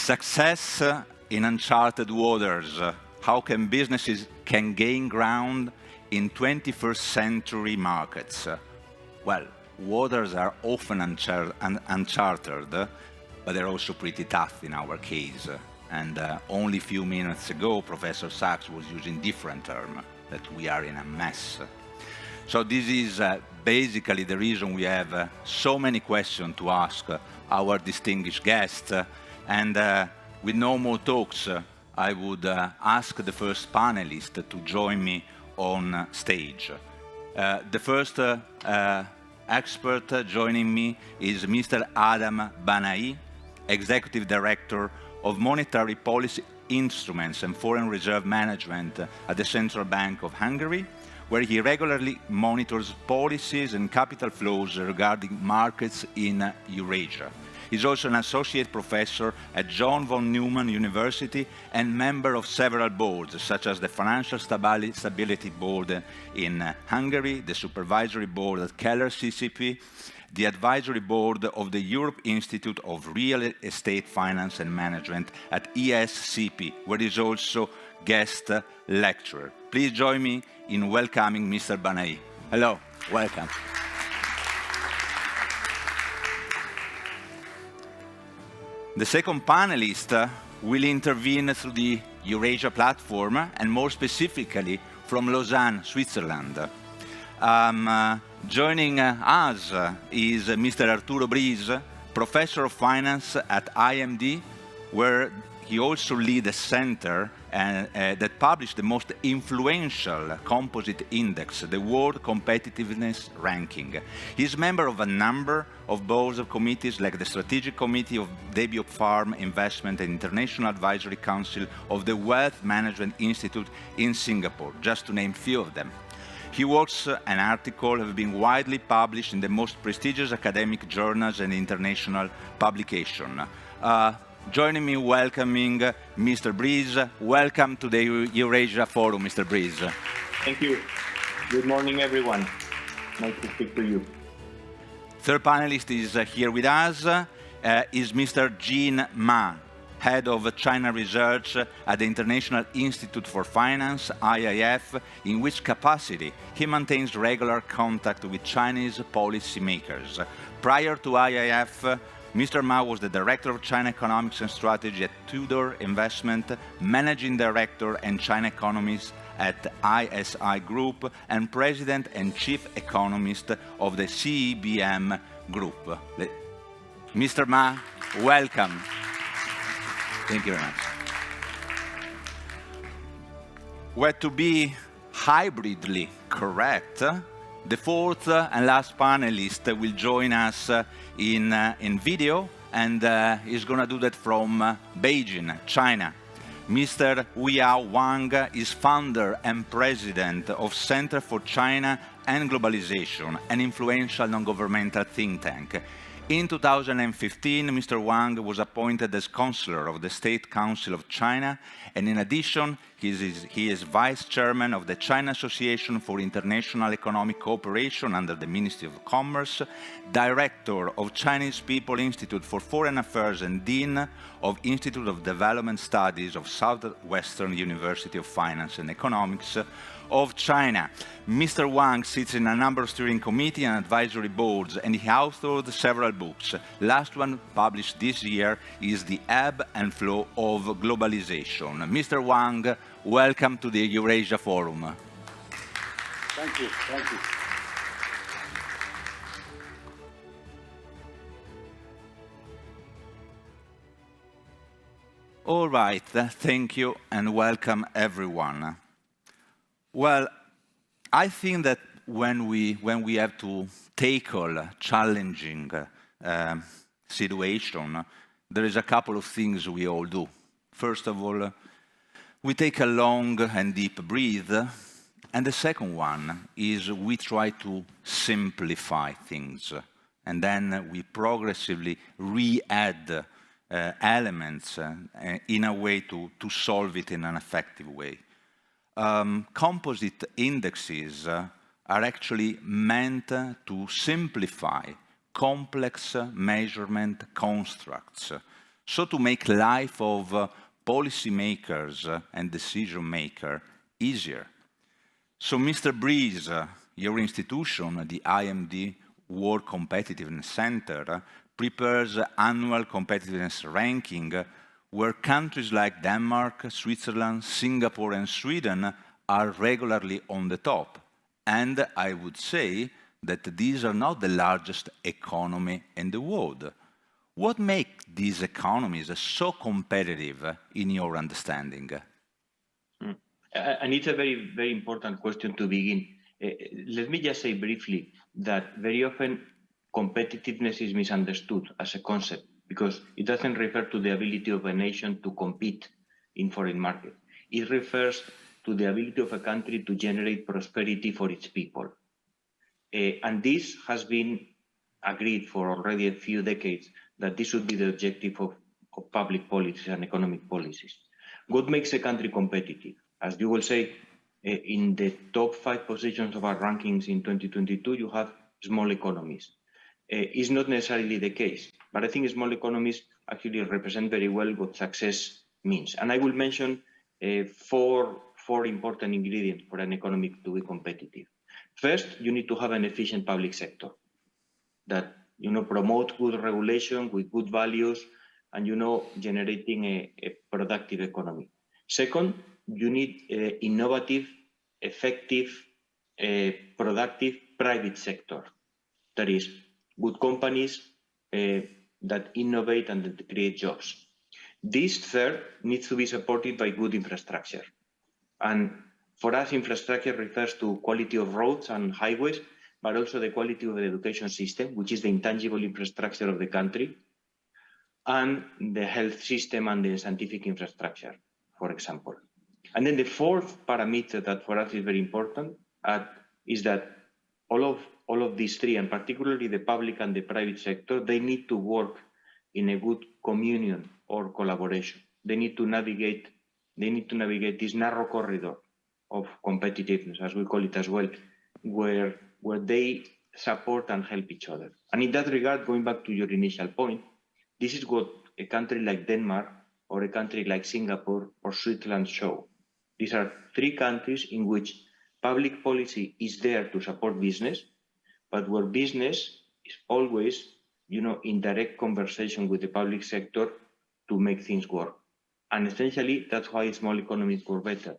Success in uncharted waters. How can businesses gain ground in 21st century markets? Well, waters are often uncharted, but they're also pretty tough in our case. And only a few minutes ago, Professor Sachs was using different term, that we are in a mess. So this is basically the reason we have so many questions to ask our distinguished guests. And with no more talks, I would ask the first panelist to join me on stage. The first expert joining me is Mr. Adam Banai, Executive Director of Monetary Policy Instruments and Foreign Reserve Management at the Central Bank of Hungary, where he regularly monitors policies and capital flows regarding markets in Eurasia. He's also an associate professor at John von Neumann University and member of several boards, such as the Financial Stability Board in Hungary, the Supervisory Board at Keller CCP, the Advisory Board of the Europe Institute of Real Estate Finance and Management at ESCP, where he's also guest lecturer. Please join me in welcoming Mr. Banai. Hello, welcome. The second panelist will intervene through the Eurasia platform, and more specifically from Lausanne, Switzerland. Joining us is Mr. Arturo Briz, Professor of Finance at IMD, where he also leads a center that published the most influential composite index, the World Competitiveness Ranking. He's member of a number of boards of committees like the Strategic Committee of Debut Farm Investment and International Advisory Council of the Wealth Management Institute in Singapore, just to name a few of them. His works and articles have been widely published in the most prestigious academic journals and international publications. Joining me welcoming Mr. Briz. Welcome to the Eurasia Forum, Mr. Briz. Thank you. Good morning, everyone. Nice to speak to you. Third panelist is here with us, is Mr. Jean Ma, Head of China Research at the International Institute for Finance, IIF, in which capacity he maintains regular contact with Chinese policymakers. Prior to IIF, Mr. Ma was the Director of China Economics and Strategy at Tudor Investment, Managing Director and China Economist at ISI Group, and President and Chief Economist of the CEBM Group. Mr. Ma, welcome. Thank you very much. Well, to be hybridly correct, the fourth and last panelist will join us in video, and he's going to do that from Beijing, China. Mr. Huiyao Wang is founder and president of Center for China and Globalization, an influential non-governmental think tank. In 2015, Mr. Wang was appointed as Counselor of the State Council of China, and in addition, he is Vice Chairman of the China Association for International Economic Cooperation under the Ministry of Commerce, Director of Chinese People Institute for Foreign Affairs and Dean of Institute of Development Studies of Southwestern University of Finance and Economics of China. Mr. Wang sits in a number of steering committee and advisory boards, and he authored several books. Last one published this year is The Ebb and Flow of Globalization. Mr. Wang, welcome to the Eurasia Forum. Thank you. Thank you. All right, thank you and welcome everyone. Well, I think that when we have to tackle challenging situation, there is a couple of things we all do. First of all, we take a long and deep breath, and the second one is we try to simplify things, and then we progressively re-add elements in a way to solve it in an effective way. Composite indexes are actually meant to simplify complex measurement constructs. so to make life of policymakers and decision makers easier. So Mr. Breeze, your institution, the IMD World Competitiveness Center, prepares annual competitiveness ranking where countries like Denmark, Switzerland, Singapore and Sweden are regularly on the top. And I would say that these are not the largest economy in the world. What makes these economies so competitive in your understanding? And it's a very, very important question to begin. Let me just say briefly that very often competitiveness is misunderstood as a concept because it doesn't refer to the ability of a nation to compete in foreign markets. It refers to the ability of a country to generate prosperity for its people. And this has been agreed for already a few decades that this should be the objective of public policies and economic policies. What makes a country competitive? As you will say, in the top 5 positions of our rankings in 2022, you have small economies. It's not necessarily the case, but I think small economies actually represent very well what success means. And I will mention four important ingredients for an economy to be competitive. First, you need to have an efficient public sector that promote good regulation with good values and generating a productive economy. Second, you need innovative, effective, productive private sector. That is, good companies that innovate and that create jobs. This third needs to be supported by good infrastructure. And for us, infrastructure refers to quality of roads and highways, but also the quality of the education system, which is the intangible infrastructure of the country, and the health system and the scientific infrastructure, for example. And then the fourth parameter that for us is very important is that all of these three, and particularly the public and the private sector, they need to work in a good communion or collaboration. They need to navigate this narrow corridor of competitiveness, as we call it as well, where they support and help each other. And in that regard, going back to your initial point, this is what a country like Denmark or a country like Singapore or Switzerland show. These are 3 countries in which public policy is there to support business, but where business is always, in direct conversation with the public sector to make things work. And essentially, that's why small economies work better.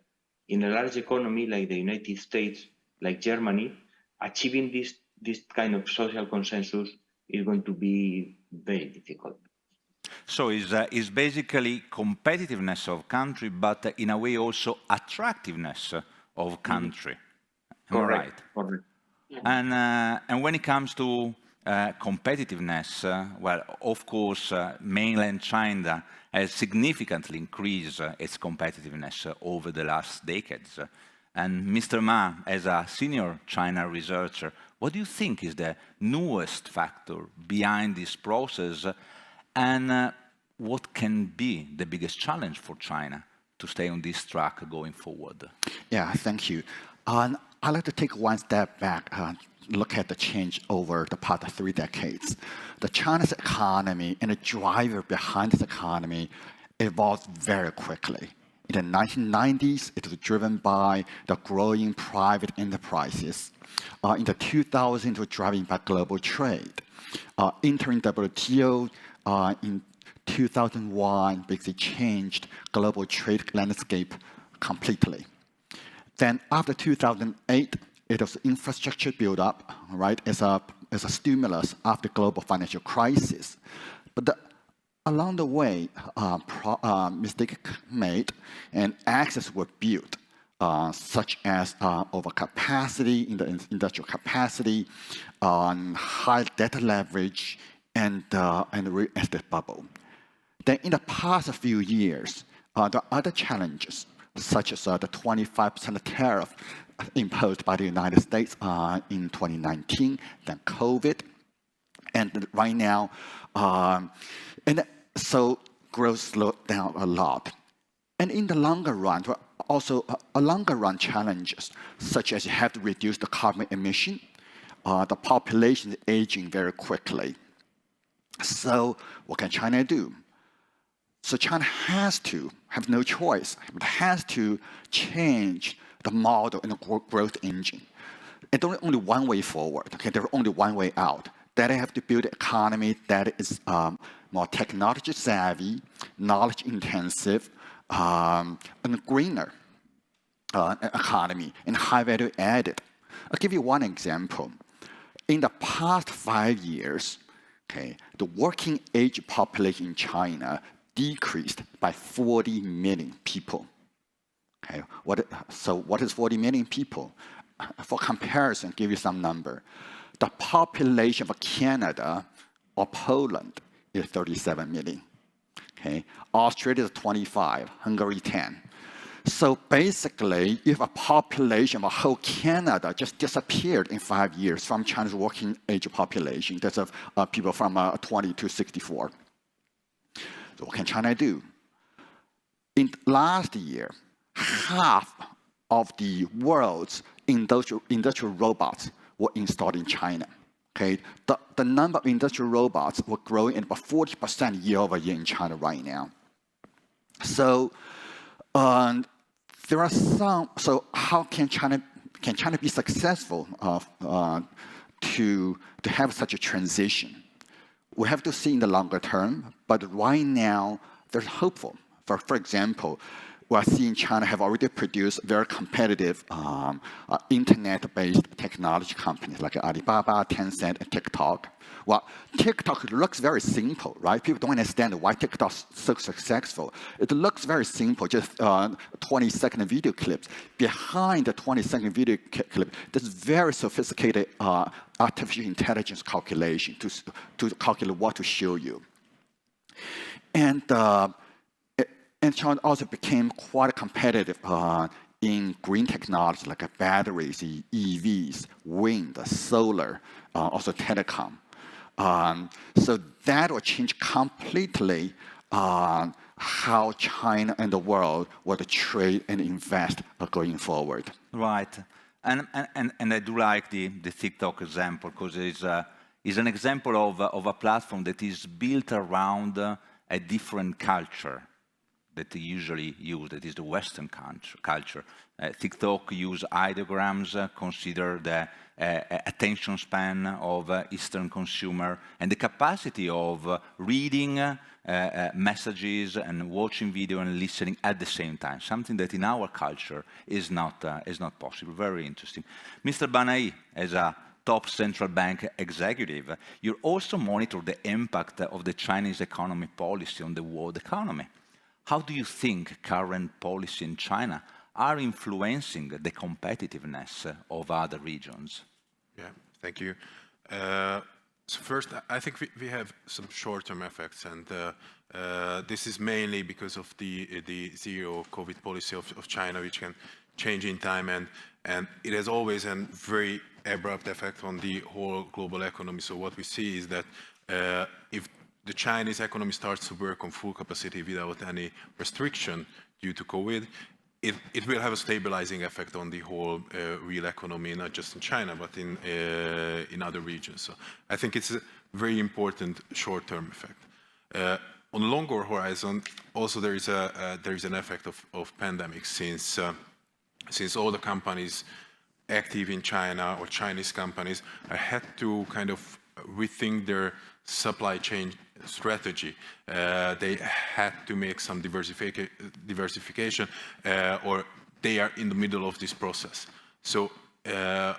In a large economy like the United States, like Germany, achieving this kind of social consensus is going to be very difficult. So it's basically competitiveness of country, but in a way also attractiveness of country. Correct. Right. Correct. And when it comes to competitiveness, well, of course, mainland China has significantly increased its competitiveness over the last decades. And Mr. Ma, as a senior China researcher, what do you think is the newest factor behind this process? And what can be the biggest challenge for China to stay on this track going forward? Yeah, thank you. I'd like to take one step back and look at the change over the past 3 decades. The China's economy and the driver behind this economy evolved very quickly. In the 1990s, it was driven by the growing private enterprises. In the 2000s, it was driven by global trade. Entering WTO in 2001 basically changed global trade landscape completely. Then after 2008, it was infrastructure build up, right, as a stimulus after global financial crisis. But along the way, mistakes made and access were built, such as overcapacity in the industrial capacity, high debt leverage, and real estate bubble. Then in the past few years, there are other challenges, such as the 25% tariff imposed by the United States in 2019, then COVID, and right now, and so growth slowed down a lot. And in the longer run, there are also longer run challenges, such as you have to reduce the carbon emission. The population is aging very quickly. So what can China do? So China has to have no choice. It has to change the model and the growth engine. And there's only one way forward. Okay, there's only one way out. That they have to build an economy that is more technology savvy, knowledge intensive, and greener economy and high value added. I'll give you one example. In the past 5 years, okay, the working age population in China decreased by 40 million people. Okay, so what is 40 million people? For comparison, give you some number. The population of Canada or Poland is 37 million. Okay, Australia is 25, Hungary 10. So basically, if a population of whole Canada just disappeared in 5 years from China's working age population, that's of people from 20 to 64. So what can China do? In last year, half of the world's industrial robots were installed in China. Okay, the number of industrial robots were growing at about 40% year over year in China right now. So there are some. So how can China be successful to have such a transition? We have to see in the longer term, but right now there's hopeful. For example, we are seeing China have already produced very competitive internet-based technology companies like Alibaba, Tencent, and TikTok. Well, TikTok looks very simple, right? People don't understand why TikTok is so successful. It looks very simple, just 20-second video clips. Behind the 20-second video clip, there's very sophisticated artificial intelligence calculation to calculate what to show you. And China also became quite competitive in green technology like batteries, EVs, wind, solar, also telecom. So that will change completely how China and the world will trade and invest going forward. Right. And I do like the TikTok example because it's an example of a platform that is built around a different culture that they usually use, that is the Western culture. TikTok use ideograms, consider the attention span of Eastern consumer, and the capacity of reading messages and watching video and listening at the same time, something that in our culture is not possible. Very interesting. Mr. Banai, as a top central bank executive, you also monitor the impact of the Chinese economy policy on the world economy. How do you think current policy in China are influencing the competitiveness of other regions? Yeah, thank you. So first, I think we have some short-term effects, and this is mainly because of the zero COVID policy of China, which can change in time, and it has always a very abrupt effect on the whole global economy. So what we see is that if the Chinese economy starts to work on full capacity without any restriction due to COVID, it will have a stabilizing effect on the whole real economy, not just in China, but in other regions. So I think it's a very important short-term effect. On a longer horizon, also there is an effect of pandemic, since all the companies active in China or Chinese companies had to kind of rethink their supply chain strategy. They had to make some diversification, or they are in the middle of this process. So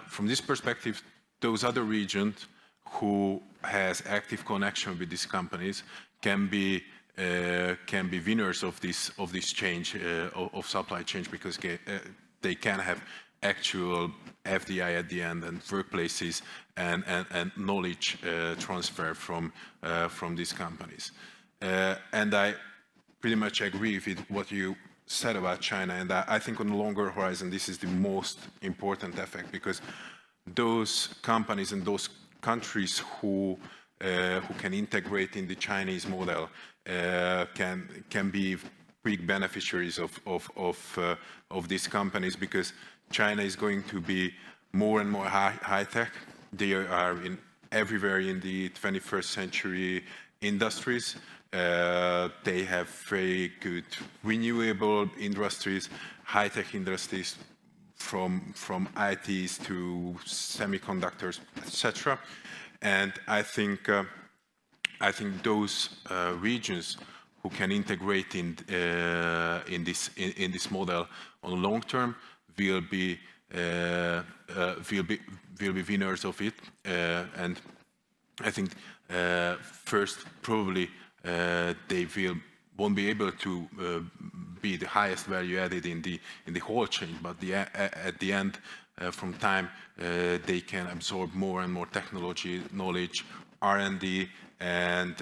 from this perspective, those other regions who has active connection with these companies can be winners of this change of supply chain, because they can have actual FDI at the end, and workplaces and knowledge transfer from these companies. And I pretty much agree with what you said about China, and I think on the longer horizon this is the most important effect, because those companies and those countries who can integrate in the Chinese model can be big beneficiaries of these companies, because China is going to be more and more high-tech. They are everywhere in the 21st century industries, They have very good renewable industries, high-tech industries, from ITs to semiconductors, etc. And I think those regions who can integrate in this model on long term will be winners of it. And I think first probably they won't be able to be the highest value added in the whole chain, but at the end, from time, they can absorb more and more technology, knowledge, R&D, and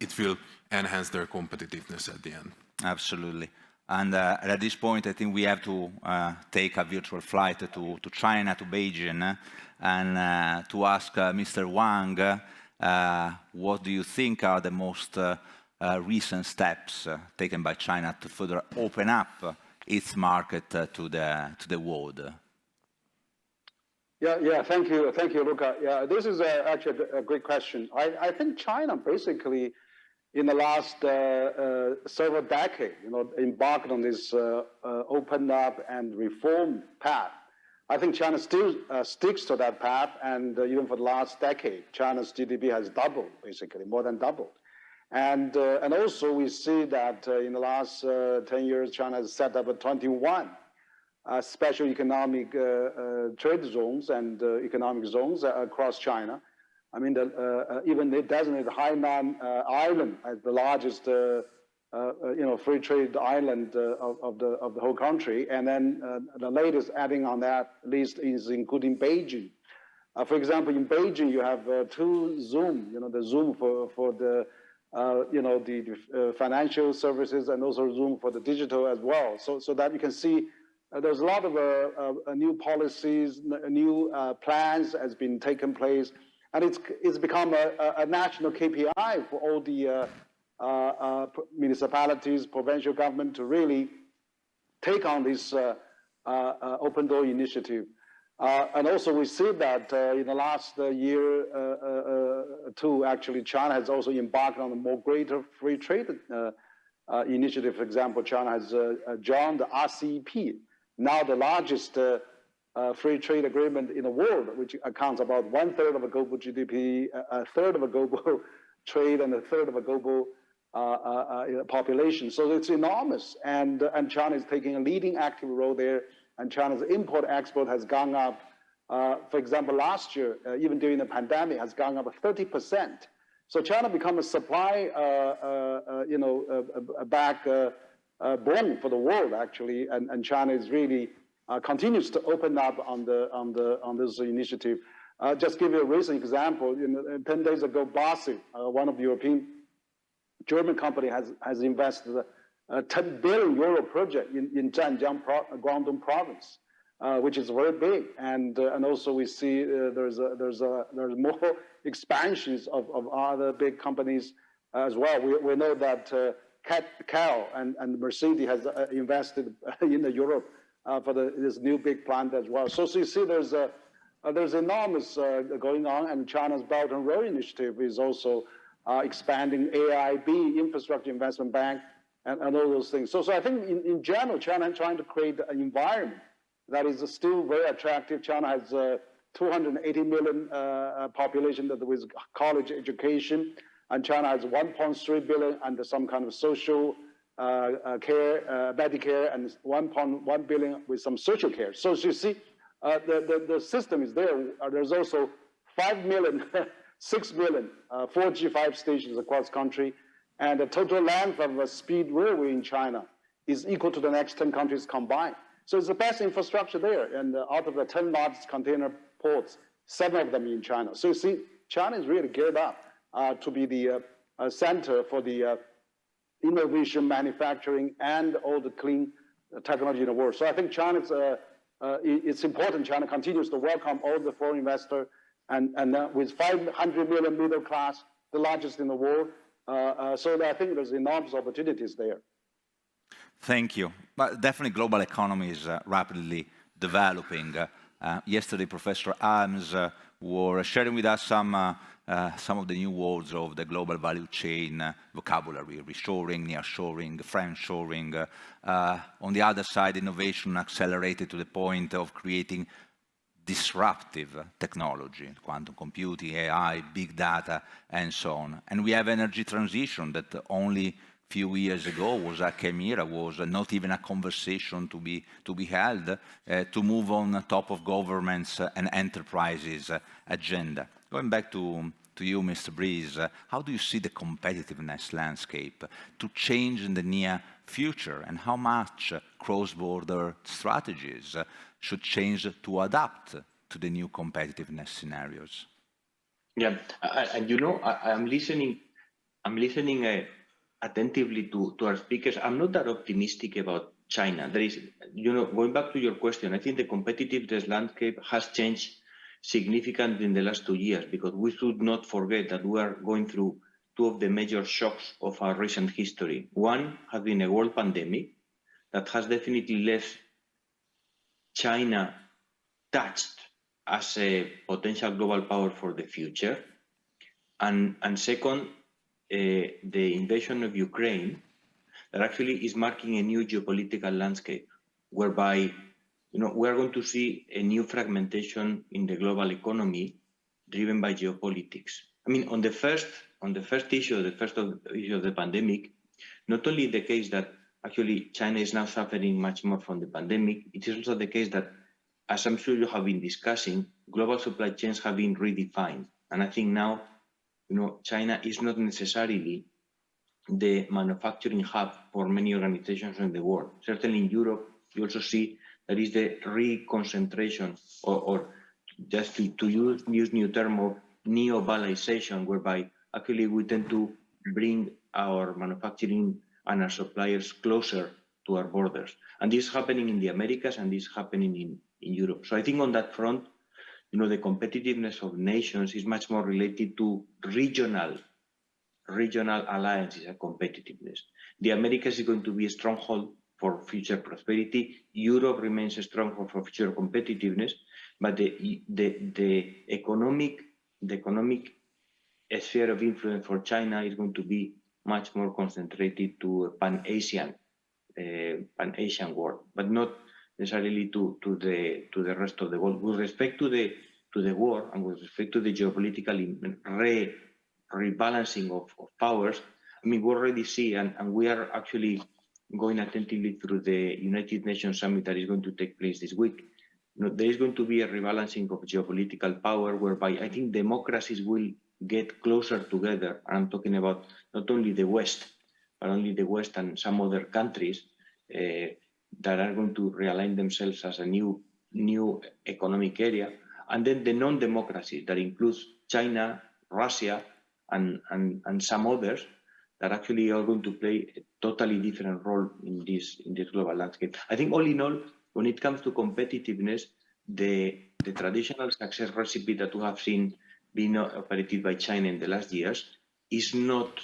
it will enhance their competitiveness at the end. Absolutely. And at this point, I think we have to take a virtual flight to China, to Beijing, and to ask Mr. Wang, what do you think are the most recent steps taken by China to further open up its market to the world? Yeah, thank you, Luca. Yeah, this is actually a great question. I think China basically, in the last several decades, embarked on this open up and reform path. I think China still sticks to that path, and even for the last decade, China's GDP has doubled, basically, more than doubled. And also we see that in the last 10 years, China has set up 21 special economic trade zones and economic zones across China. I mean, even it designated Hainan Island as the largest, free trade island of the whole country. And then the latest adding on that list is including Beijing. For example, in Beijing, you have two zones. The zone for the the financial services, and also room for the digital as well. So that you can see there's a lot of new policies, new plans has been taken place, and it's become a national KPI for all the municipalities, provincial government to really take on this open door initiative. And also we see that in the last year too, actually, China has also embarked on a more greater free trade initiative. For example, China has joined the RCEP, now the largest free trade agreement in the world, which accounts about 1/3 of a global GDP, 1/3 of a global trade, and 1/3 of a global population. So it's enormous, and China is taking a leading active role there. And China's import-export has gone up. For example, last year, even during the pandemic, has gone up 30%. So China become a supply, backbone for the world actually, and China is really continues to open up on this initiative. Just give you a recent example. 10 days ago, BASF, one of the European German company, has invested a 10 billion euro project in Zhanjiang, Guangdong province, which is very big. And also we see there's more expansions of other big companies as well. We know that Cal and Mercedes has invested in Europe for this new big plant as well. So you see there's enormous going on, and China's Belt and Road Initiative is also expanding AIB, Infrastructure Investment Bank, and all those things. So I think in general, China is trying to create an environment that is still very attractive. China has 280 million population with college education, and China has 1.3 billion under some kind of social care, Medicare, and 1.1 billion with some social care. So you see, the system is there. There's also 5 million, 6 million 4G 5 stations across country. And the total length of a speed railway in China is equal to the next 10 countries combined. So it's the best infrastructure there. And out of the 10 largest container ports, 7 of them in China. So you see, China is really geared up to be the center for the innovation, manufacturing, and all the clean technology in the world. So I think China's, it's important China continues to welcome all the foreign investors, and with 500 million middle class, the largest in the world. So I think there's enormous opportunities there. Thank you. But definitely global economy is rapidly developing. Yesterday, Professor Arms were sharing with us some of the new words of the global value chain vocabulary: reshoring, nearshoring, friendshoring. On the other side, innovation accelerated to the point of creating disruptive technology, quantum computing, AI, big data, and so on. And we have energy transition that only few years ago was a chimera, was not even a conversation to be held, to move on top of governments and enterprises' agenda. Going back to you, Mr. Breeze, how do you see the competitiveness landscape to change in the near future, and how much cross-border strategies should change to adapt to the new competitiveness scenarios? Yeah, and you know, I'm listening attentively to our speakers. I'm not that optimistic about China. There is, you know, going back to your question, I think the competitiveness landscape has changed significantly in the last 2 years, because we should not forget that we are going through two of the major shocks of our recent history. One has been a world pandemic that has definitely left China touched as a potential global power for the future. And second, the invasion of Ukraine, that actually is marking a new geopolitical landscape, whereby, you know, we are going to see a new fragmentation in the global economy driven by geopolitics. I mean, on the first issue of the pandemic, not only the case that actually China is now suffering much more from the pandemic, it is also the case that, as I'm sure you have been discussing, global supply chains have been redefined. And I think now, you know, China is not necessarily the manufacturing hub for many organizations in the world. Certainly in Europe, you also see that is the reconcentration, or just to use new term of neo-balization, whereby actually we tend to bring our manufacturing and our suppliers closer to our borders. And this is happening in the Americas, and this is happening in Europe. So I think on that front, you know, the competitiveness of nations is much more related to regional alliances and competitiveness. The Americas is going to be a stronghold for future prosperity. Europe remains a stronghold for future competitiveness, but the economic sphere of influence for China is going to be much more concentrated to a pan-Asian world, but not necessarily to the rest of the world. With respect to the war, and with respect to the geopolitical rebalancing of powers, I mean, we already see, and we are actually going attentively through the United Nations summit that is going to take place this week. You know, there is going to be a rebalancing of geopolitical power, whereby I think democracies will get closer together. I'm talking about not only the West, but only the West and some other countries that are going to realign themselves as a new economic area. And then the non-democracies that includes China, Russia, and some others that actually are going to play a totally different role in this global landscape. I think all in all, when it comes to competitiveness, the traditional success recipe that we have seen being operated by China in the last years is not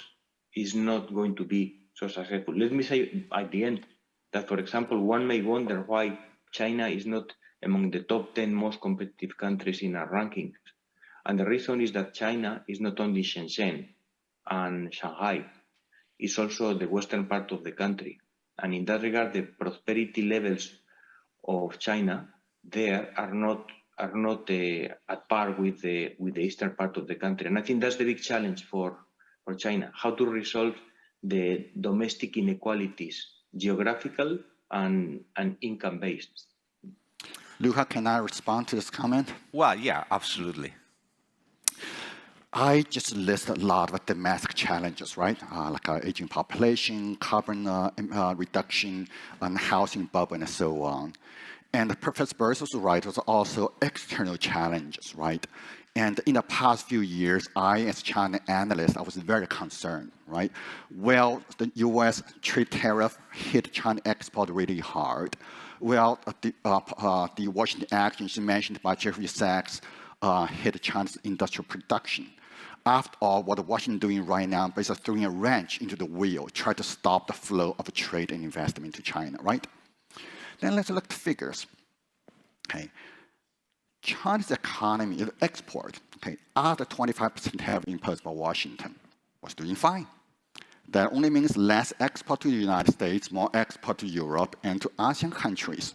going to be so successful. Let me say at the end that, for example, one may wonder why China is not among the top 10 most competitive countries in our rankings. And the reason is that China is not only Shenzhen and Shanghai, it's also the western part of the country. And in that regard, the prosperity levels of China there are not at par with the eastern part of the country. And I think that's the big challenge for China, how to resolve the domestic inequalities, geographical and income-based. Luca, can I respond to this comment? Well, yeah, absolutely. I just listed a lot of domestic challenges, right? Like aging population, carbon reduction, and housing bubble, and so on. And Professor Burris was right, there's also external challenges, right? And in the past few years, I, as China analyst, I was very concerned, right? Well, the US trade tariff hit China export really hard. Well, the Washington actions mentioned by Jeffrey Sachs hit China's industrial production. After all, what Washington is doing right now is basically throwing a wrench into the wheel, try to stop the flow of trade and investment to China, right? Then let's look at the figures. Okay. China's economy is export, okay, after 25% tariff imposed by Washington, was doing fine. That only means less export to the United States, more export to Europe and to ASEAN countries.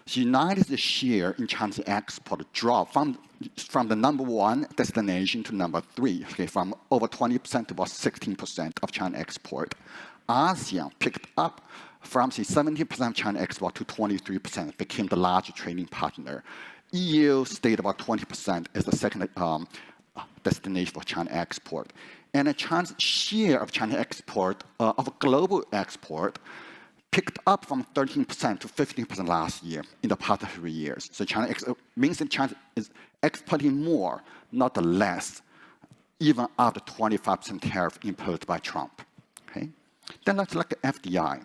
The United States' share in China's export dropped from the #1 destination to #3, okay, from over 20% to about 16% of China export. ASEAN picked up from the 17% of China export to 23%, became the largest trading partner. EU stayed about 20% as the second destination for China export. And China's share of China export, of global export, picked up from 13% to 15% last year in the past 3 years. So China means that China is exporting more, not less, even after 25% tariff imposed by Trump. Okay? Then let's look at FDI.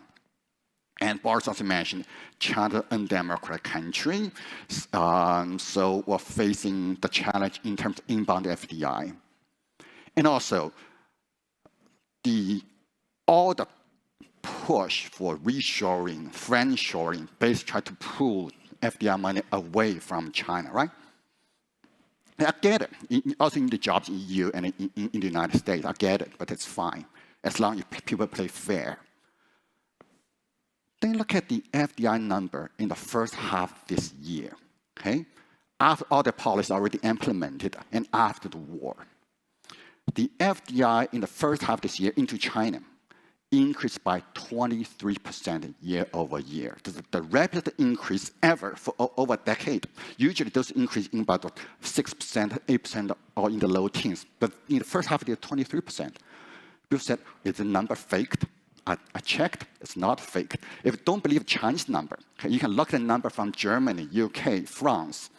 And Boris also mentioned China, an undemocratic country, so we're facing the challenge in terms of inbound FDI. And also, all the push for reshoring, friendshoring, basically try to pull FDI money away from China, right? I get it. Also in the jobs in EU and in the United States, I get it, but it's fine, as long as people play fair. Then look at the FDI number in the first half this year, okay? After all the policies already implemented and after the war. The FDI in the first half this year into China increased by 23% year over year. This is the rapidest increase ever for over a decade. Usually those increase in about 6%, 8%, or in the low teens. But in the first half of the year, 23%. People said, is the number faked? I checked, it's not faked. If you don't believe Chinese number, okay, you can look at the number from Germany, UK, France,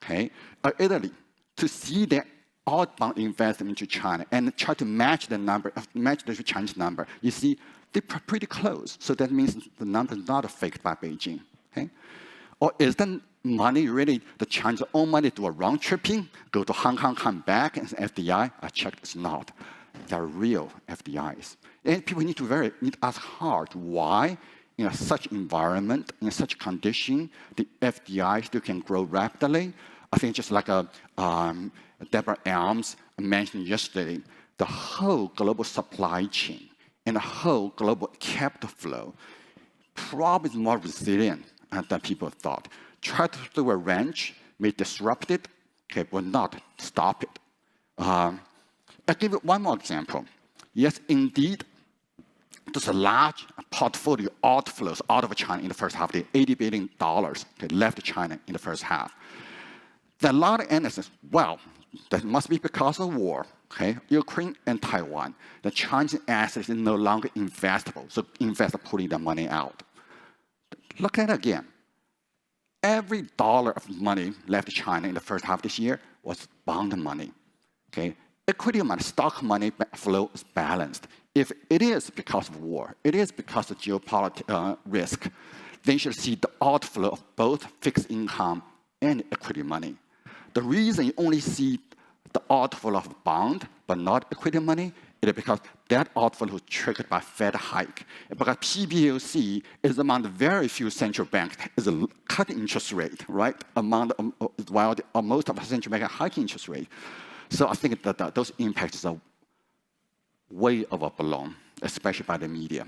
okay, or Italy, to see their outbound investment into China and try to match the number, match the Chinese number. You see, they're pretty close. So that means the number is not faked by Beijing. Okay? Or is the money really the Chinese own money, do a round tripping, go to Hong Kong, come back, and FDI? I checked, it's not. They're real FDIs. And people need to ask hard why, in such environment, in such condition, the FDI still can grow rapidly. I think just like Deborah Elms mentioned yesterday, the whole global supply chain and the whole global capital flow probably is more resilient than people thought. Try to throw a wrench, may disrupt it, okay, but not stop it. I'll give you one more example. Yes, indeed, there's a large portfolio outflows out of China in the first half. The $80 billion left China in the first half. There are a lot of analysts, well, that must be because of war, okay? Ukraine and Taiwan. The Chinese assets is no longer investable, so investors are pulling their money out. Look at it again. Every dollar of money left China in the first half of this year was bond money, okay? Equity money, stock money flow is balanced. If it is because of war, it is because of geopolitical risk, then you should see the outflow of both fixed income and equity money. The reason you only see the outflow of bond but not equity money is because that outflow was triggered by Fed hike. Because PBOC is among the very few central banks is a cutting interest rate, right? While most of the central banks are hiking interest rate. So I think that those impacts are way overblown, especially by the media.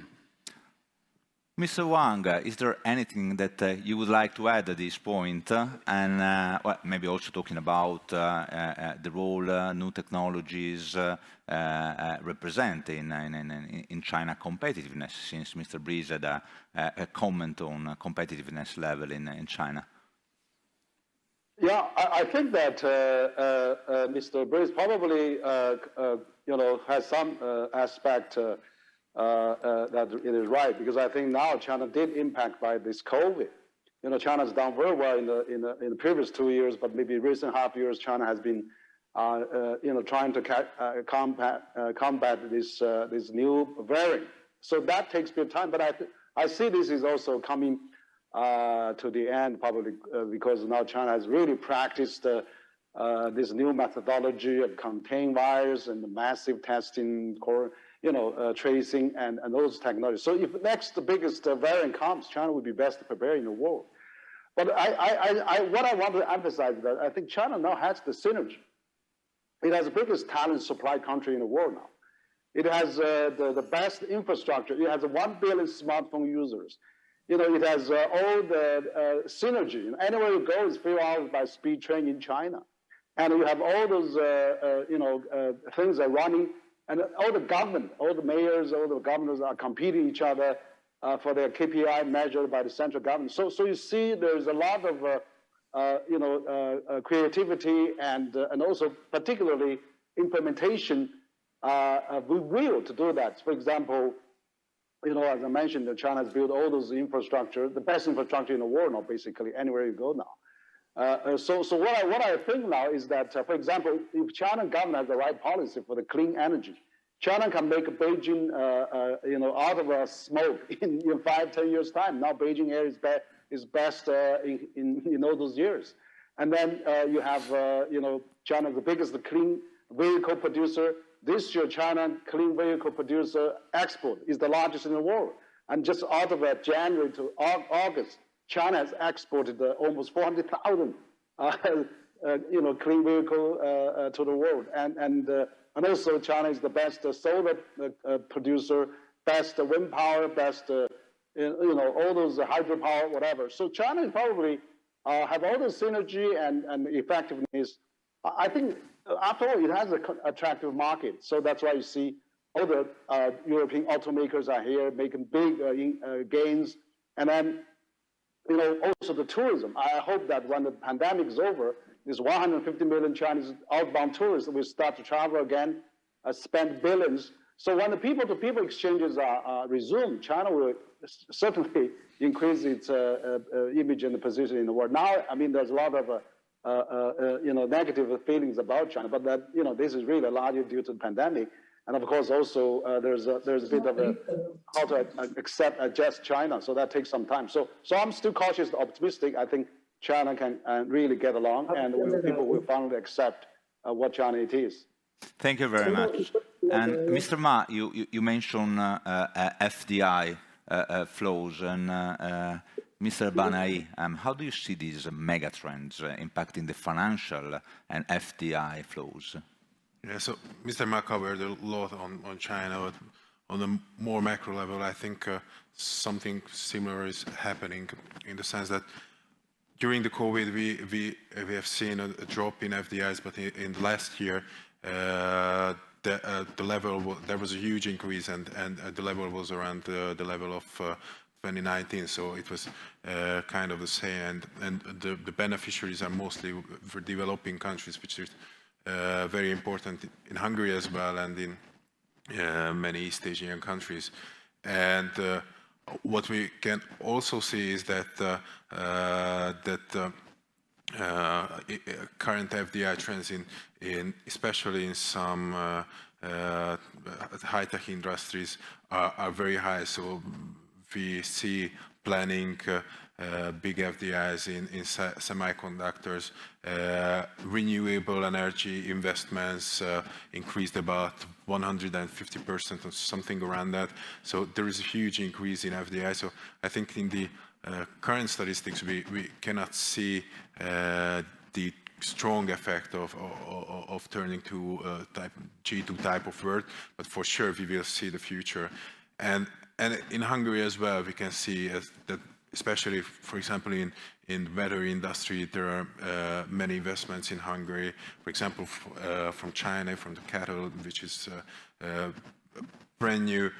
Mr. Wang, is there anything that you would like to add at this point? And well, maybe also talking about the role new technologies represent in China competitiveness, since Mr. Breeze had a comment on competitiveness level in China. Yeah, I think that Mr. Breeze probably has some aspect that it is right, because I think now China did impact by this COVID. China's done very well in the previous 2 years, but maybe recent half years China has been trying to combat this new variant. So that takes a bit of time, but I see this is also coming to the end probably because now China has really practiced this new methodology of contained virus and the massive testing, tracing and those technologies. So if next the biggest variant comes, China would be best prepared in the world. But what I want to emphasize is that I think China now has the synergy. It has the biggest talent supply country in the world now. It has the best infrastructure. It has 1 billion smartphone users. You know, it has all the synergy. Anywhere you go is 3 hours by speed train in China. And you have all those, things are running. And all the government, all the mayors, all the governors are competing each other for their KPI measured by the central government. So you see there's a lot of, creativity and also particularly implementation will to do that. For example, you know, as I mentioned, China has built all those infrastructure, the best infrastructure in the world now, basically, anywhere you go now. So what I think now is that, for example, if China government has the right policy for the clean energy, China can make Beijing, out of smoke in 5-10 years time. Now Beijing air is best in all those years. And then you have, China the biggest clean vehicle producer. This year, China clean vehicle producer export is the largest in the world. And just out of January to August, China has exported almost 400,000, clean vehicle to the world. And also China is the best solar producer, best wind power, best, all those hydropower, whatever. So China is probably have all the synergy and effectiveness. I think, after all, it has an attractive market. So that's why you see all the European automakers are here making big gains. And then, also the tourism. I hope that when the pandemic is over, there's 150 million Chinese outbound tourists will start to travel again, spend billions. So when the people-to-people exchanges are resumed, China will certainly increase its image and position in the world. Now, I mean, there's a lot of negative feelings about China, but that this is really largely due to the pandemic, and of course also there's a bit of a how to adjust China, so that takes some time. So I'm still cautiously optimistic. I think China can really get along, and people will finally accept what China it is. Thank you very much. And Mr. Ma, you mentioned FDI flows, and Mr. Banai, how do you see these mega trends impacting the financial and FDI flows? Yeah, so Mr. Ma covered a lot on China, but on a more macro level, I think something similar is happening in the sense that during the COVID, we have seen a drop in FDIs, but in the last year, the level, there was a huge increase, and the level was around the level of 2019, so it was kind of the same, and the beneficiaries are mostly for developing countries, which is very important in Hungary as well, and in many East Asian countries. And what we can also see is that current FDI trends especially in some high-tech industries are very high. So we see planning big FDIs in semiconductors, renewable energy investments increased about 150% or something around that. So there is a huge increase in FDI. So I think in the current statistics, we cannot see the strong effect of turning to type G2 type of world, but for sure we will see the future. And in Hungary as well, we can see that, especially, for example, in the battery industry, there are many investments in Hungary. For example, from China, from the cattle, which is a brand new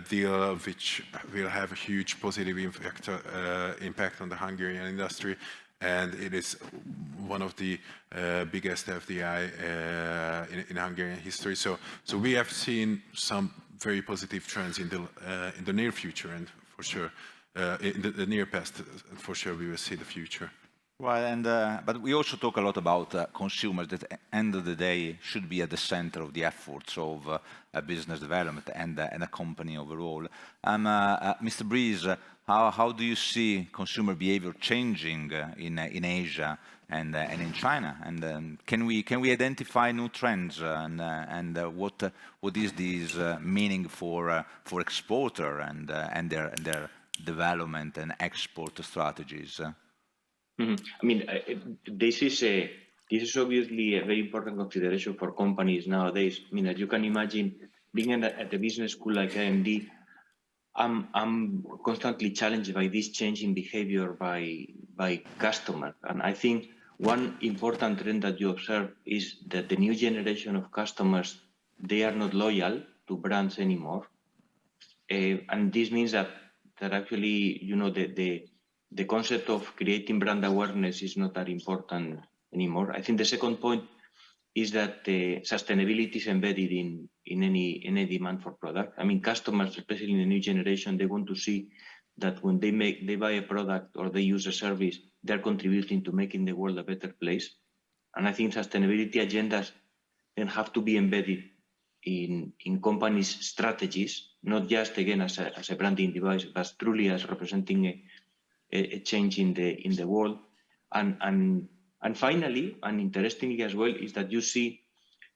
deal, which will have a huge positive impact on the Hungarian industry. And it is one of the biggest FDI in Hungarian history. So we have seen some very positive trends in the near future, and for sure, in the near past, for sure, we will see the future. Well, and but we also talk a lot about consumers that, at the end of the day, should be at the center of the efforts of business development and a company overall. Mr. Breeze, how do you see consumer behavior changing in Asia and in China? And can we identify new trends? And what is this meaning for exporter and their development and export strategies? I mean, this is obviously a very important consideration for companies nowadays. I mean, as you can imagine, being at a business school like IMD, I'm constantly challenged by this change in behavior by customers. And I think one important trend that you observe is that the new generation of customers, they are not loyal to brands anymore. And this means that actually, you know, the concept of creating brand awareness is not that important anymore. I think the second point is that sustainability is embedded in any demand for product. I mean, customers, especially in the new generation, they want to see that when they buy a product or they use a service, they're contributing to making the world a better place. And I think sustainability agendas then have to be embedded in companies' strategies, not just again as a branding device, but truly as representing a change in the world. And finally, and interestingly as well, is that you see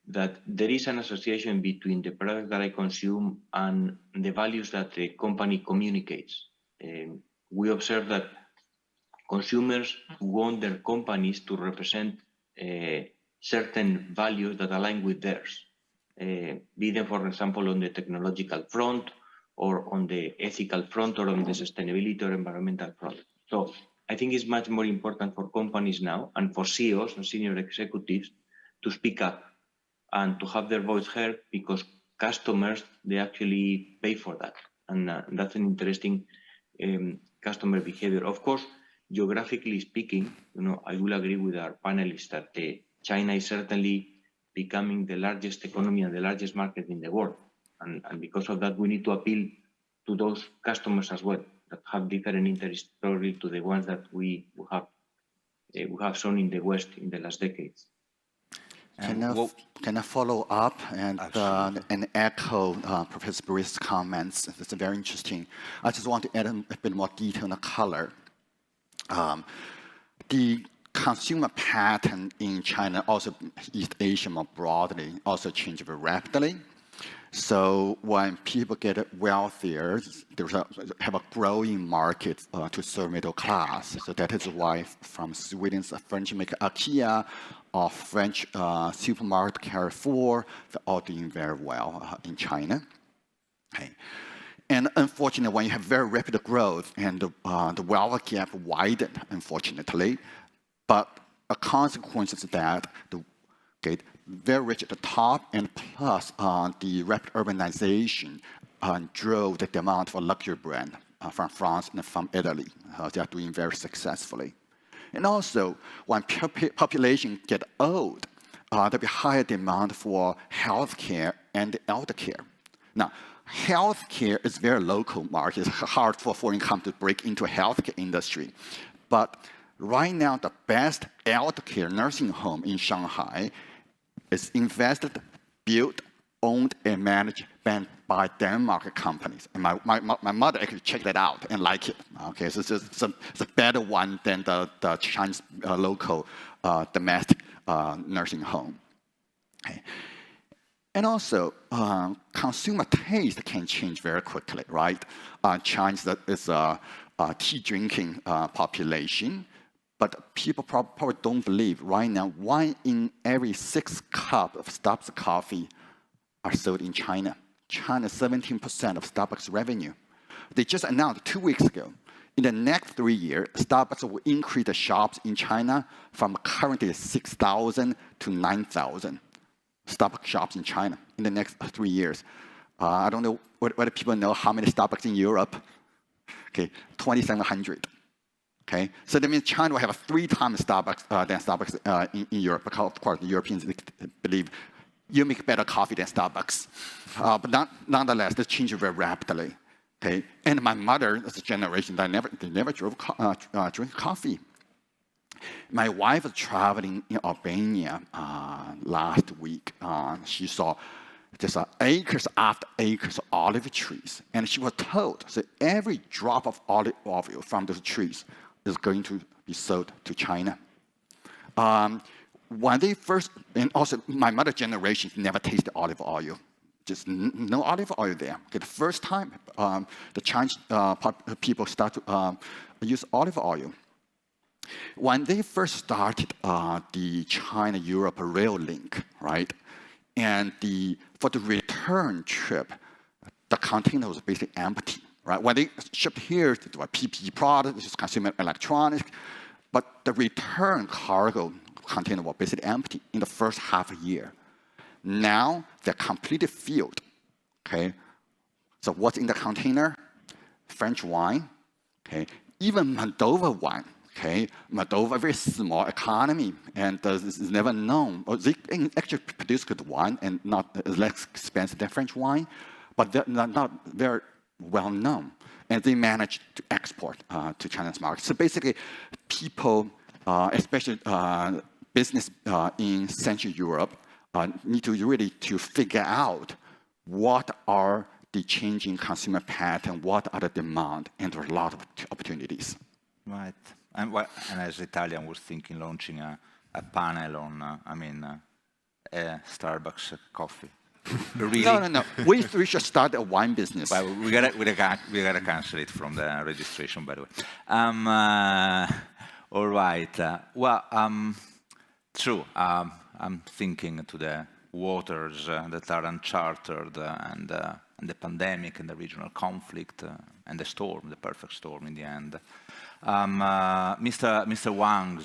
that there is an association between the product that I consume and the values that the company communicates. We observe that consumers want their companies to represent certain values that align with theirs, be them, for example, on the technological front, or on the ethical front, or on the sustainability or environmental front. So I think it's much more important for companies now and for CEOs and senior executives to speak up and to have their voice heard, because customers, they actually pay for that. And that's an interesting customer behavior. Of course, geographically speaking, you know, I will agree with our panelists that China is certainly becoming the largest economy and the largest market in the world. And because of that, we need to appeal to those customers as well that have different interests probably to the ones that we have shown in the West in the last decades. Can I follow up and echo Professor Brice's comments? It's very interesting. I just want to add a bit more detail and color. The consumer pattern in China, also East Asia more broadly, also changed very rapidly. So when people get wealthier, they have a growing market to serve middle class. So that is why from Sweden's French maker IKEA or French supermarket Carrefour, they're all doing very well in China. Okay. And unfortunately, when you have very rapid growth and the wealth gap widened, unfortunately, but a consequence is that very rich at the top, and plus the rapid urbanization drove the demand for luxury brand from France and from Italy. They are doing very successfully. And also, when population get old, there'll be higher demand for healthcare and elder care. Now, healthcare is very local market. It's hard for foreign companies to break into a healthcare industry. But right now, the best elder care nursing home in Shanghai is invested, built, owned, and managed by Denmark companies. And my mother actually checked that out and liked it. Okay, so it's a better one than the Chinese local domestic nursing home. Okay. And also, consumer taste can change very quickly, right? China is a tea drinking population. But people probably don't believe right now 1 in every 6 cups of Starbucks coffee are sold in China. China is 17% of Starbucks revenue. They just announced 2 weeks ago, in the next 3 years, Starbucks will increase the shops in China from currently 6,000 to 9,000 Starbucks shops in China in the next 3 years. I don't know whether people know how many Starbucks in Europe. Okay, 2,700. Okay, so that means China will have 3 times Starbucks than Starbucks in Europe, because of course the Europeans believe you make better coffee than Starbucks. But nonetheless, this changed very rapidly. Okay, and my mother, as a generation, they never drink coffee. My wife was traveling in Albania last week. She saw just acres after acres of olive trees, and she was told that every drop of olive oil from those trees is going to be sold to China. When they first, and also my mother's generation never tasted olive oil. Just no olive oil there. Okay, the first time the Chinese people start to use olive oil. When they first started the China-Europe rail link, right? And for the return trip, the container was basically empty, right? When they shipped here, it was PPE products, which is consumer electronics, but the return cargo container was basically empty in the first half a year. Now they're completely filled, okay? So what's in the container? French wine, okay? Even Moldova wine, okay? Moldova, very small economy, and is never known. They actually produce good wine and not less expensive than French wine, but they're not very well known. And they managed to export to China's market. So basically, people, especially business in Central Europe, need to really figure out what are the changing consumer pattern, what are the demand, and there are a lot of opportunities. Right. And as Italian, was thinking launching a panel on, Starbucks coffee. Really? No. We should start a wine business. Well, we gotta cancel it from the registration, by the way. All right. True. I'm thinking to the waters that are unchartered and the pandemic and the regional conflict and the storm, the perfect storm in the end. Mr. Wang,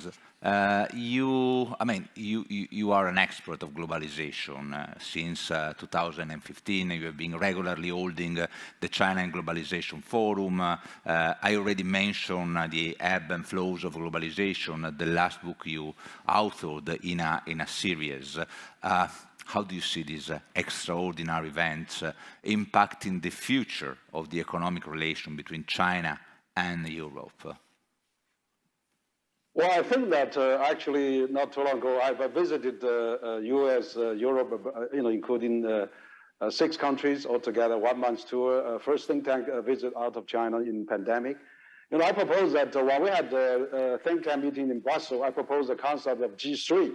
you are an expert of globalization. Since 2015, you have been regularly holding the China and Globalization Forum. I already mentioned the ebb and flows of globalization, the last book you authored in a series. How do you see these extraordinary events impacting the future of the economic relation between China and Europe? Well, I think that actually not too long ago, I visited U.S., Europe, including 6 countries altogether, 1 month tour, first think tank visit out of China in pandemic. I propose that when we had the think tank meeting in Brussels, I proposed the concept of G3,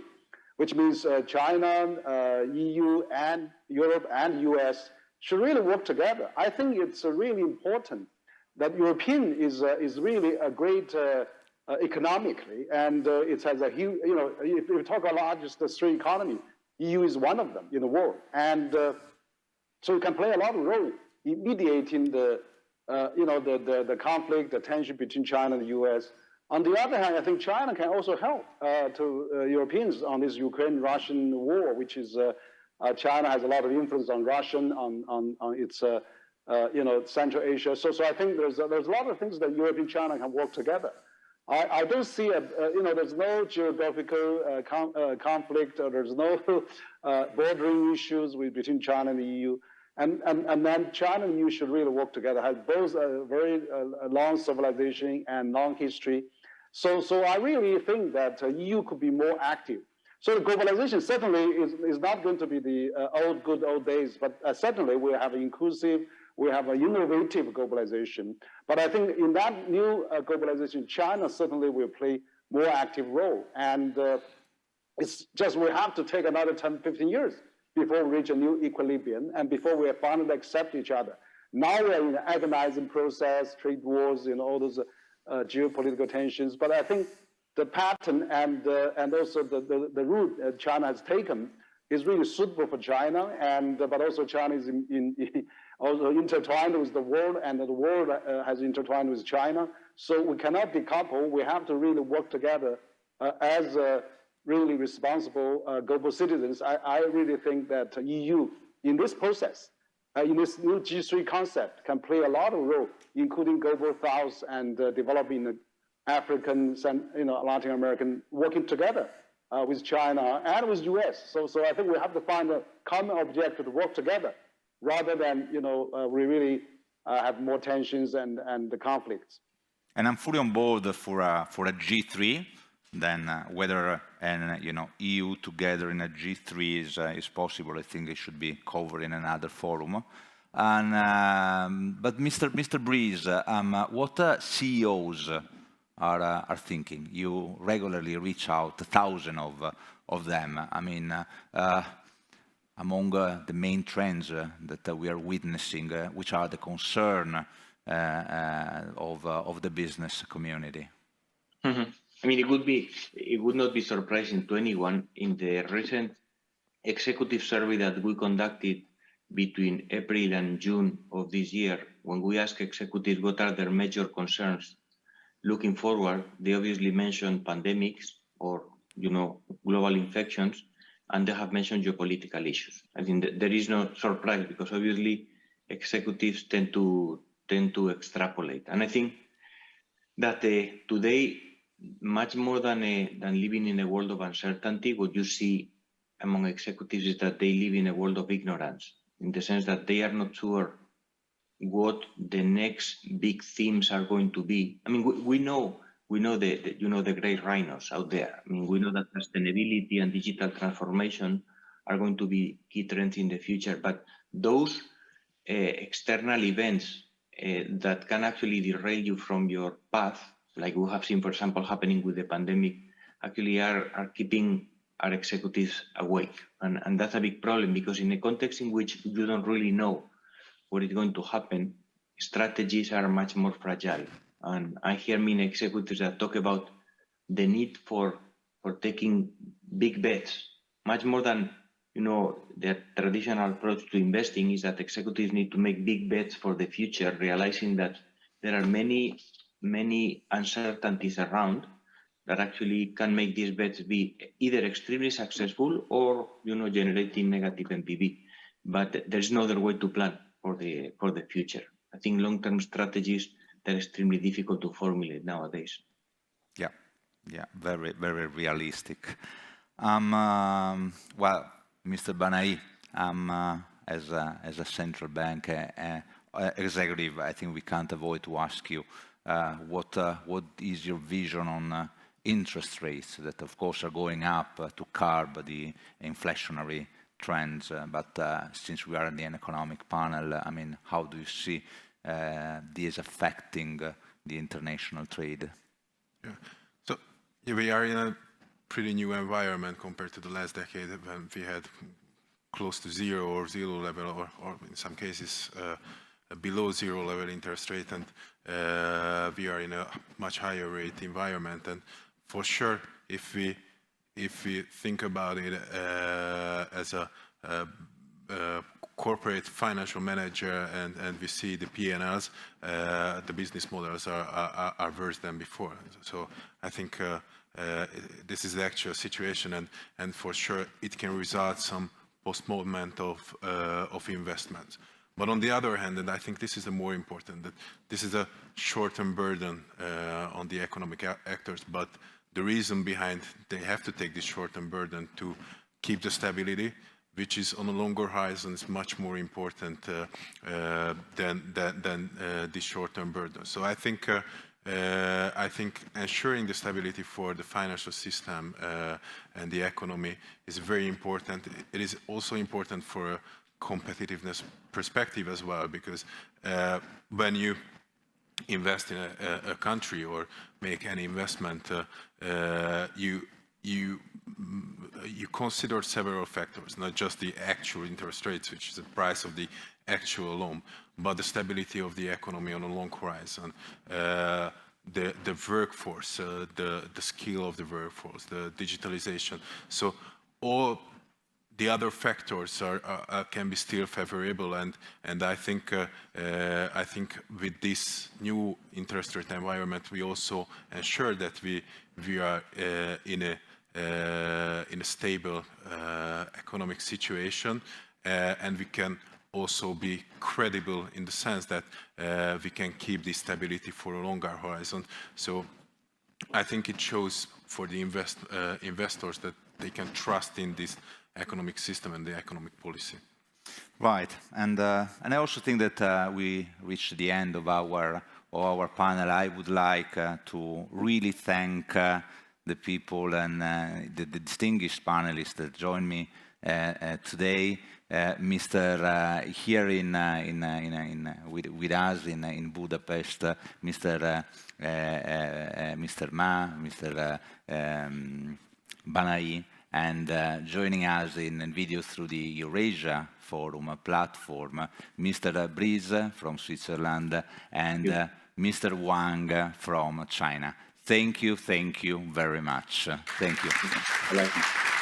which means China, EU, and Europe and US should really work together. I think it's really important that European is really a great economically, and it has a huge, if we talk about largest 3 economies, EU is one of them in the world. And so it can play a lot of role in mediating the conflict, the tension between China and the US. On the other hand, I think China can also help to Europeans on this Ukraine-Russian war, which is China has a lot of influence on Russian, on its Central Asia. So I think there's a lot of things that Europe and China can work together. I don't see there's no geographical conflict, or there's no bordering issues between China and the EU. And then China and EU should really work together, have both a very long civilization and long history. So I really think that EU could be more active. So the globalization certainly is not going to be the good old days, but certainly we have inclusive, we have an innovative globalization. But I think in that new globalization, China certainly will play more active role. And it's just we have to take another 10, 15 years before we reach a new equilibrium and before we finally accept each other. Now we are in an agonizing process, trade wars, all those geopolitical tensions. But I think the pattern and also the route China has taken is really suitable for China, but also China is also intertwined with the world, and the world has intertwined with China. So we cannot decouple. We have to really work together as really responsible global citizens. I really think that EU, in this process, in this new G3 concept, can play a lot of role, including Global South and developing the African, Latin American, working together with China and with US. So I think we have to find a common objective to work together, rather than we really have more tensions and the conflicts. And I'm fully on board for a G3. Then whether EU together in a G3 is possible, I think it should be covered in another forum. And but Mr. Breeze, what CEOs are thinking? You regularly reach out, 1,000 of them. I mean, among the main trends that we are witnessing, which are the concern of the business community. Mm-hmm. I mean, it would not be surprising to anyone in the recent executive survey that we conducted between April and June of this year, when we asked executives what are their major concerns looking forward. They obviously mentioned pandemics or, global infections, and they have mentioned geopolitical issues. I think there is no surprise because obviously executives tend to extrapolate. And I think that today, much more than living in a world of uncertainty, what you see among executives is that they live in a world of ignorance, in the sense that they are not sure what the next big themes are going to be. I mean, we know the great rhinos out there. I mean, we know that sustainability and digital transformation are going to be key trends in the future, but those external events that can actually derail you from your path, like we have seen, for example, happening with the pandemic, actually are keeping our executives awake. And that's a big problem, because in a context in which you don't really know what is going to happen, strategies are much more fragile. And I hear many executives that talk about the need for taking big bets, much more than the traditional approach to investing is that executives need to make big bets for the future, realizing that there are many uncertainties around that actually can make these bets be either extremely successful or generating negative NPV. But there's no other way to plan for the future. I think long-term strategies, they're extremely difficult to formulate nowadays. Yeah, very, very realistic. Well, Mr. Banai, as a central bank executive, I think we can't avoid to ask you what is your vision on interest rates that, of course, are going up to curb the inflationary trends. But since we are in the economic panel, I mean, how do you see this affecting the international trade? Yeah. So we are in a pretty new environment compared to the last decade when we had close to zero or zero level, or in some cases below zero level interest rate, and we are in a much higher rate environment. And for sure, if we think about it as a corporate financial manager and we see the P&Ls, the business models are worse than before. So I think this is the actual situation, and for sure it can result some postponement of investments. But on the other hand, and I think this is the more important, that this is a short-term burden on the economic actors, but the reason behind they have to take this short-term burden to keep the stability, which is on a longer horizon, is much more important than this short-term burden. So I think ensuring the stability for the financial system and the economy is very important. It is also important for a competitiveness perspective as well, because when you invest in a country or make any investment, you consider several factors, not just the actual interest rates, which is the price of the actual loan, but the stability of the economy on a long horizon, the workforce, the skill of the workforce, the digitalization. So all the other factors can be still favorable, and I think with this new interest rate environment, we also ensure that we are in a stable economic situation, and we can also be credible in the sense that we can keep this stability for a longer horizon. So I think it shows for the investors that they can trust in this economic system and the economic policy. Right, and I also think that we reached the end of our panel. I would like to really thank the people and the distinguished panelists that joined me today. Mr. Here with us in Budapest, Mr. Ma, Mr. Banai, and joining us in video through the Eurasia Forum platform, Mr. Brice from Switzerland and Mr. Wang from China. Thank you very much. Thank you. Bye-bye.